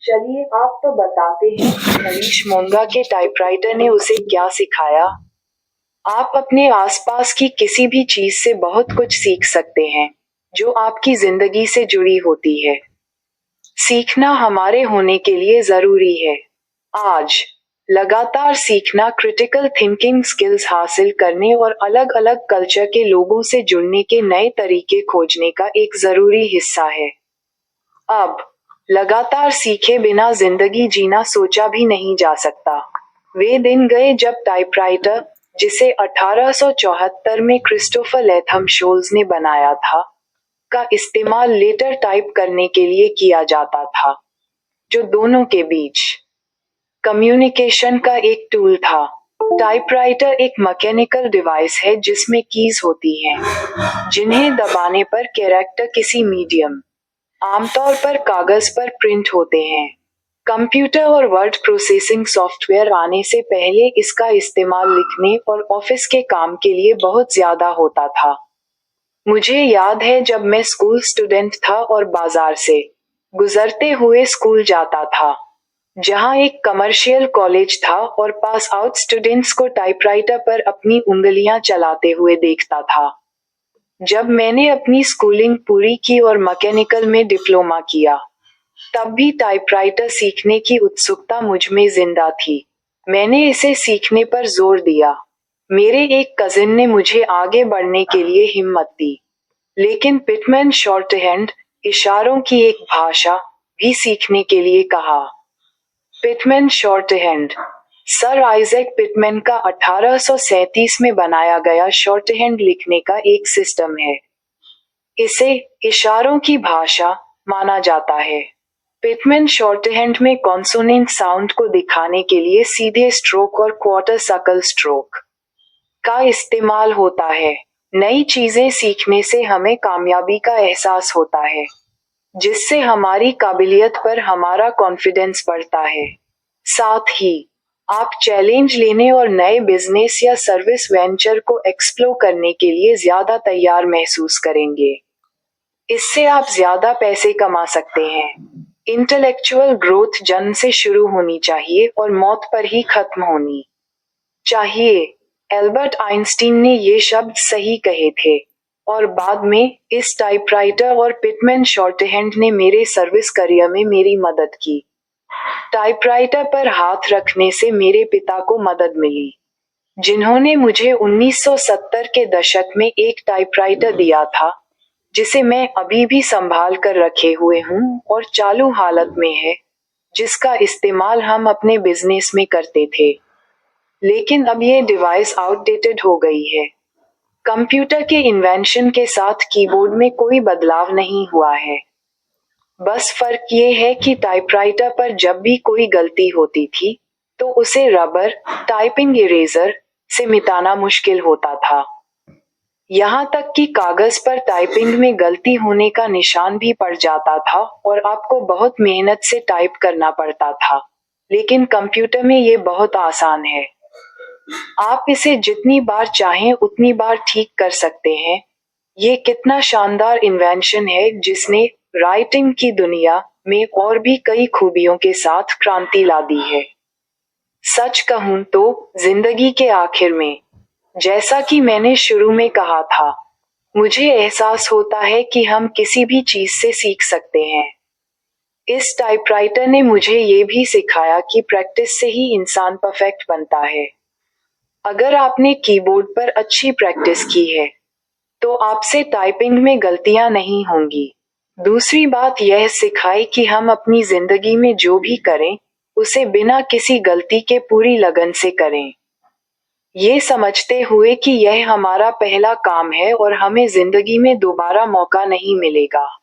चलिए आप तो बताते हैं कि हरीश मोंगा के टाइपराइटर ने उसे क्या सिखाया। आप अपने आसपास की किसी भी चीज से बहुत कुछ सीख सकते हैं जो आपकी जिंदगी से जुड़ी होती है। सीखना हमारे होने के लिए जरूरी है। आज लगातार सीखना क्रिटिकल थिंकिंग स्किल्स हासिल करने और अलग अलग कल्चर के लोगों से जुड़ने के नए तरीके खोजने का एक जरूरी हिस्सा है। अब लगातार सीखे बिना जिंदगी जीना सोचा भी नहीं जा सकता। वे दिन गए जब टाइपराइटर, जिसे 1874 में क्रिस्टोफर लेथम शोल्स ने बनाया था, का इस्तेमाल लेटर टाइप करने के लिए किया जाता था, जो दोनों के बीच कम्युनिकेशन का एक टूल था। टाइपराइटर एक मैकेनिकल डिवाइस है जिसमें कीज होती हैं, जिन्हें दबाने पर कैरेक्टर किसी मीडियम, आमतौर पर कागज पर प्रिंट होते हैं। कंप्यूटर और वर्ड प्रोसेसिंग सॉफ्टवेयर आने से पहले इसका इस्तेमाल लिखने और ऑफिस के काम के लिए बहुत ज्यादा होता था। मुझे याद है जब मैं स्कूल स्टूडेंट था और बाजार से गुजरते हुए स्कूल जाता था, जहां एक कमर्शियल कॉलेज था, और पास आउट स्टूडेंट्स को टाइपराइटर पर अपनी उंगलियां चलाते हुए देखता था। जब मैंने अपनी स्कूलिंग पूरी की और मैकेनिकल में डिप्लोमा किया, तब भी टाइपराइटर सीखने की उत्सुकता मुझ में जिंदा थी। मैंने इसे सीखने पर जोर दिया। मेरे एक कजिन ने मुझे आगे बढ़ने के लिए हिम्मत दी, लेकिन पिटमैन शॉर्टहैंड, इशारों की एक भाषा, भी सीखने के लिए कहा। Pitman shorthand sir Isaac Pitman का 1837 में बनाया गया शॉर्टहैंड लिखने का एक सिस्टम है। इसे इशारों की भाषा माना जाता है। पिटमैन शॉर्टहैंड में कॉन्सोनेंट साउंड को दिखाने के लिए सीधे स्ट्रोक और क्वार्टर सर्कल स्ट्रोक का इस्तेमाल होता है। नई चीजें सीखने से हमें कामयाबी का एहसास होता है, जिससे हमारी काबिलियत पर हमारा कॉन्फिडेंस बढ़ता है। साथ ही आप चैलेंज लेने और नए बिजनेस या सर्विस वेंचर को एक्सप्लोर करने के लिए ज्यादा तैयार महसूस करेंगे। इससे आप ज्यादा पैसे कमा सकते हैं। इंटेलेक्चुअल ग्रोथ जन्म से शुरू होनी चाहिए और मौत पर ही खत्म होनी चाहिए। एल्बर्ट आइंस्टीन ने ये शब्द सही कहे थे, और बाद में इस टाइपराइटर और पिटमैन शॉर्टहैंड ने मेरे सर्विस करियर में मेरी मदद की। टाइपराइटर पर हाथ रखने से मेरे पिता को मदद मिली, जिन्होंने मुझे 1970 के दशक में एक टाइपराइटर दिया था, जिसे मैं अभी भी संभाल कर रखे हुए हूँ और चालू हालत में है, जिसका इस्तेमाल हम अपने बिजनेस में करते थे। लेकिन अब ये डिवाइस आउटडेटेड हो गई है। कंप्यूटर के इन्वेंशन के साथ कीबोर्ड में कोई बदलाव नहीं हुआ है। बस फर्क ये है कि टाइपराइटर पर जब भी कोई गलती होती थी, तो उसे रबर टाइपिंग इरेजर से मिटाना मुश्किल होता था। यहाँ तक कि कागज पर टाइपिंग में गलती होने का निशान भी पड़ जाता था और आपको बहुत मेहनत से टाइप करना पड़ता था। लेकिन कंप्यूटर में ये बहुत आसान है। आप इसे जितनी बार चाहें उतनी बार ठीक कर सकते हैं। ये कितना शानदार इन्वेंशन है जिसने राइटिंग की दुनिया में और भी कई खूबियों के साथ क्रांति ला दी है। सच कहूं तो जिंदगी के आखिर में, जैसा कि मैंने शुरू में कहा था, मुझे एहसास होता है कि हम किसी भी चीज से सीख सकते हैं। इस टाइपराइटर ने मुझे ये भी सिखाया कि प्रैक्टिस से ही इंसान परफेक्ट बनता है। अगर आपने कीबोर्ड पर अच्छी प्रैक्टिस की है, तो आपसे टाइपिंग में गलतियां नहीं होंगी। दूसरी बात यह सिखाई कि हम अपनी जिंदगी में जो भी करें, उसे बिना किसी गलती के पूरी लगन से करें। ये समझते हुए कि यह हमारा पहला काम है और हमें जिंदगी में दोबारा मौका नहीं मिलेगा।